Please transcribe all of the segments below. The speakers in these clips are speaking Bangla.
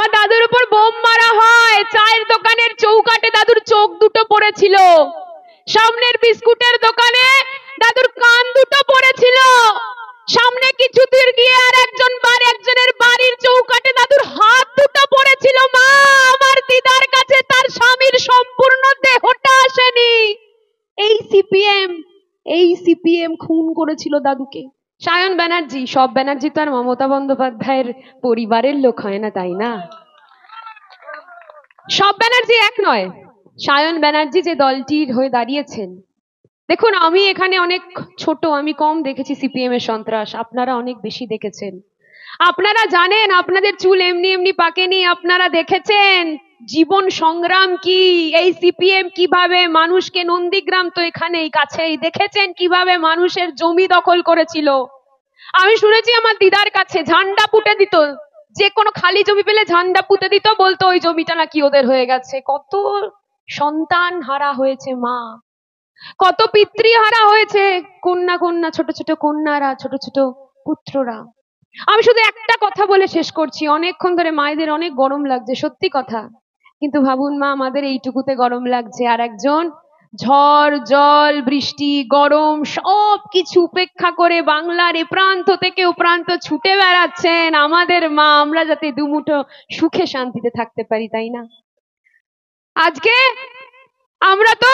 আমার দাদুর উপর বোম মারা হয়, চায়ের দোকানের চৌকাটে দাদুর চোখ দুটো পড়েছিল, সামনের বিস্কুটের দোকানে দাদুর কান দুটো পড়েছিল, সামনে কিছু দূর গিয়ে আর একজনের বাড়ির চৌকাটে দাদুর হাত দুটো পড়েছিল। মা, আমার দিদার কাছে তার স্বামীর সম্পূর্ণ দেহটা আসেনি। এই সিপিএম খুন করেছিল দাদুকে। সায়ন ব্যানার্জি, সব ব্যানার্জি তো আর মমতা বন্দ্যোপাধ্যায়ের পরিবারের লোক হয় না, তাই না? সব ব্যানার্জি এক নয়। সায়ন ব্যানার্জি যে দলটির হয়ে দাঁড়িয়েছেন, দেখুন আমি এখানে অনেক ছোট, আমি কম দেখেছি সিপিএম এর সন্ত্রাস, আপনারা অনেক বেশি দেখেছেন। আপনারা জানেন আপনাদের চুল এমনি এমনি পাকেনি, আপনারা দেখেছেন জীবন সংগ্রাম কি, এই সিপিএম কিভাবে মানুষকে, নন্দীগ্রাম তো এখানেই কাছেই, দেখেছেন কিভাবে মানুষের জমি দখল করেছিল। আমি শুনেছি আমার দিদার কাছে ঝান্ডা পুঁতে দিত, যে কোনো খালি জমি পেলে ঝান্ডা পুঁতে দিত, বলতো ওই জমিটা নাকি ওদের হয়ে গেছে। কত সন্তান হারা হয়েছে মা, কত পিতৃহারা হয়েছে কন্যা, ছোট ছোট কন্যারা, ছোট ছোট পুত্ররা। আমি শুধু একটা কথা বলে শেষ করছি, অনেকক্ষণ ধরে মায়েদের অনেক গরম লাগছে, সত্যি কথা, কিন্তু ভাবুন মা, আমাদের এইটুকুতে গরম লাগছে, আর একজন ঝড় জল বৃষ্টি গরম সব কিছু উপেক্ষা করে বাংলার এ প্রান্ত থেকে ও প্রান্ত ছুটে বেড়াচ্ছেন আমাদের মা, আমরা যাতে দুমুঠো সুখে শান্তিতে থাকতে পারি, তাই না? আজকে আমরা তো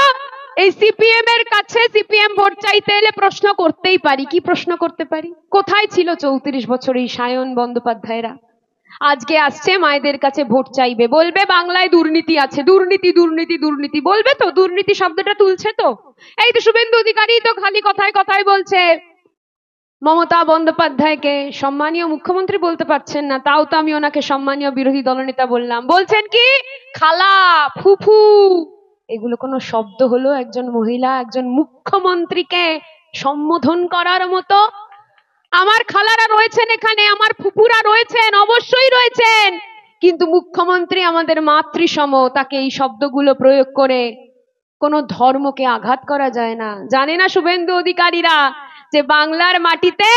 এই সিপিএম এর কাছে, সিপিএম ভোট চাইতে এলে প্রশ্ন করতেই পারি। কি প্রশ্ন করতে পারি? কোথায় ছিল 34 বছর এই সায়ন বন্দ্যোপাধ্যায়রা? আজকে আসছে মায়েদের কাছে ভোট চাইবে, বলবে বাংলায় দুর্নীতি আছে, দুর্নীতি দুর্নীতি দুর্নীতি বলবে তো, দুর্নীতি শব্দটা তুলছে তো। এই তো শুভেন্দু অধিকারী তো খালি কথায় কথায় বলছে মমতা বন্দ্যোপাধ্যায়কে সম্মানীয় মুখ্যমন্ত্রী বলতে পারছেন না, তাও তো আমি ওনাকে সম্মানীয় বিরোধী দলনেতা বললাম। বলছেন কি খালা, ফুফু, এগুলো কোনো শব্দ হলো একজন মহিলা, একজন মুখ্যমন্ত্রীকে সম্বোধন করার মতো? আমার খালারা রয়েছেন এখানে, আমার ফুপুরা রয়েছেন, অবশ্যই রয়েছেন, কিন্তু মুখ্যমন্ত্রী আমাদের মাতৃসম, তাকে এই শব্দগুলো প্রয়োগ করে কোনো ধর্মকে আঘাত করা যায় না। জানে না শুভেন্দু অধিকারীরা যে বাংলার মাটিতে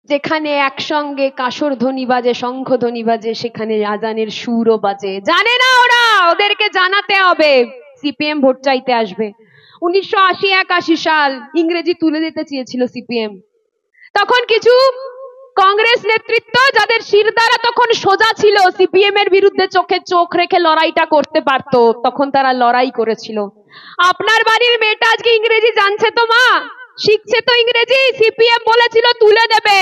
যেখানে একসঙ্গে কাসর ধ্বনি বাজে, শঙ্খ ধ্বনি বাজে, সেখানে আজানের সুরও বাজে। জানে না ওরা, ওদেরকে জানাতে হবে। সিপিএম ভোট চাইতে আসবে। 1980-81 সাল ইংরেজি তুলে দিতে চেয়েছিল সিপিএম। তখন কিছু কংগ্রেস নেতৃত্ব, যাদের শিরদাঁড়া তখন সোজা ছিল, সিপিএম এর বিরুদ্ধে চোখে চোখ রেখে লড়াইটা করতে পারতো, তখন তারা লড়াই করেছিল। আপনার বাড়ির মেয়েটা আজকে ইংরেজি জানছে তো মা, শিখছে তো ইংরেজি, সিপিএম বলেছিল তুলে দেবে।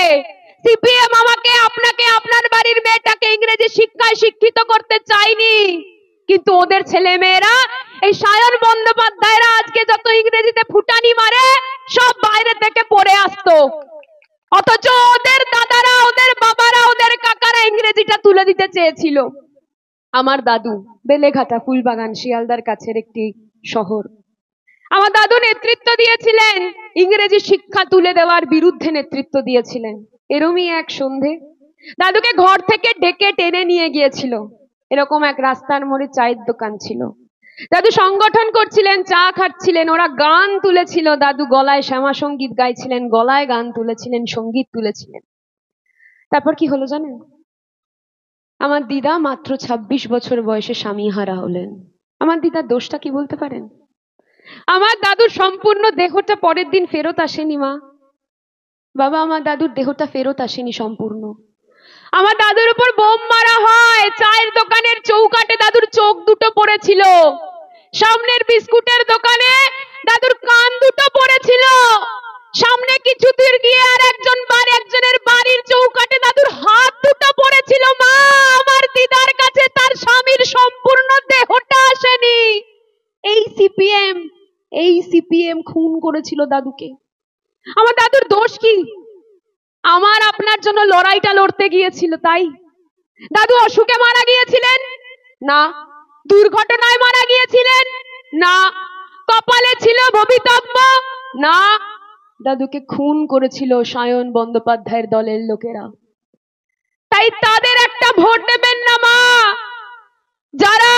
সিপিএম আমাকে, আপনাকে, আপনার বাড়ির মেয়েটাকে ইংরেজি শিক্ষায় শিক্ষিত করতে চাইনি, কিন্তু ওদের ছেলে মেয়েরা, এই সায়ন বন্দ্যোপাধ্যায়রা আজকে যত ইংরেজিতে ফুটানি মারে, সব বাইরে থেকে পড়ে আসতো, অথচ ওদের দাদারা, ওদের বাবারা, ওদের কাকারা ইংরেজিটা তুলে দিতে চেয়েছিল। আমার দাদু বেলেঘাটা, ফুলবাগান, শিয়ালদার কাছের একটি শহর, আমার দাদু নেতৃত্ব দিয়েছিলেন, ইংরেজি শিক্ষা তুলে দেওয়ার বিরুদ্ধে নেতৃত্ব দিয়েছিলেন। এরমই এক সন্ধে দাদুকে ঘর থেকে ডেকে টেনে নিয়ে গিয়েছিল, এরকম এক রাস্তার মোড়ে চায়ের দোকান ছিল, দাদু সংগঠন করছিলেন, চা খাচ্ছিলেন, ওরা গান তুলেছিল, দাদু গলায় শ্যামা সঙ্গীত গাইছিলেন, গলায় গান তুলেছিলেন, সঙ্গীত তুলেছিলেন। তারপর কি হলো জানেন? আমার দিদা মাত্র 26 বছর বয়সে স্বামী হারা হলেন। আমার দিদার দোষটা কি বলতে পারেন? আমার দাদুর সম্পূর্ণ দেহটা পরের দিন ফেরত আসেনি মা, বাবা, আমার দাদুর দেহটা ফেরত আসেনি সম্পূর্ণ। আমার দাদুর উপর বোম মারা হয়, চায়ের দোকানের চৌকাটে দাদুর চোখ দুটো পড়েছিল, সামনের বিস্কুটের দোকানে দাদুর কান দুটো পড়েছিল, সামনে কিছু দূর গিয়ে আর একজনের বাড়ির চৌকাটে দাদুর হাত দুটো পড়েছিল। মা, আমার দিদার কাছে তার স্বামীর সম্পূর্ণ দেহটা আসেনি। এই সিপিএম খুন করেছিল দাদুকে। আমার দাদুর দোষ কি? আমার আপনার জন্য লড়াইটা লড়তে গিয়েছিল, তাই। দাদু অসুখে মারা গিয়েছিলেন না, দুর্ঘটনায় মারা গিয়েছিলেন না, কপালে ছিল ভবিতব্য না, দাদুকে খুন করেছিল সায়ন বন্দ্যোপাধ্যায়ের দলের লোকেরা। তাই তাদের একটা ভোট দেবেন না মা, যারা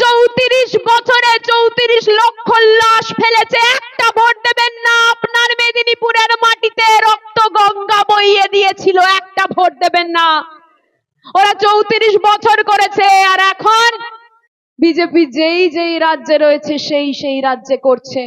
34 বছরে 34 লক্ষ লাশ ফেলেছে, একটা ভোট দেবেন না। আপনার মেদিনীপুরের মাটিতে রক্ত গঙ্গা বইয়ে দিয়েছিল, একটা ভোট দেবেন না। ওরা 34 বছর করেছে, আর এখন বিজেপি যেই যেই রাজ্যে রয়েছে সেই সেই রাজ্যে করছে।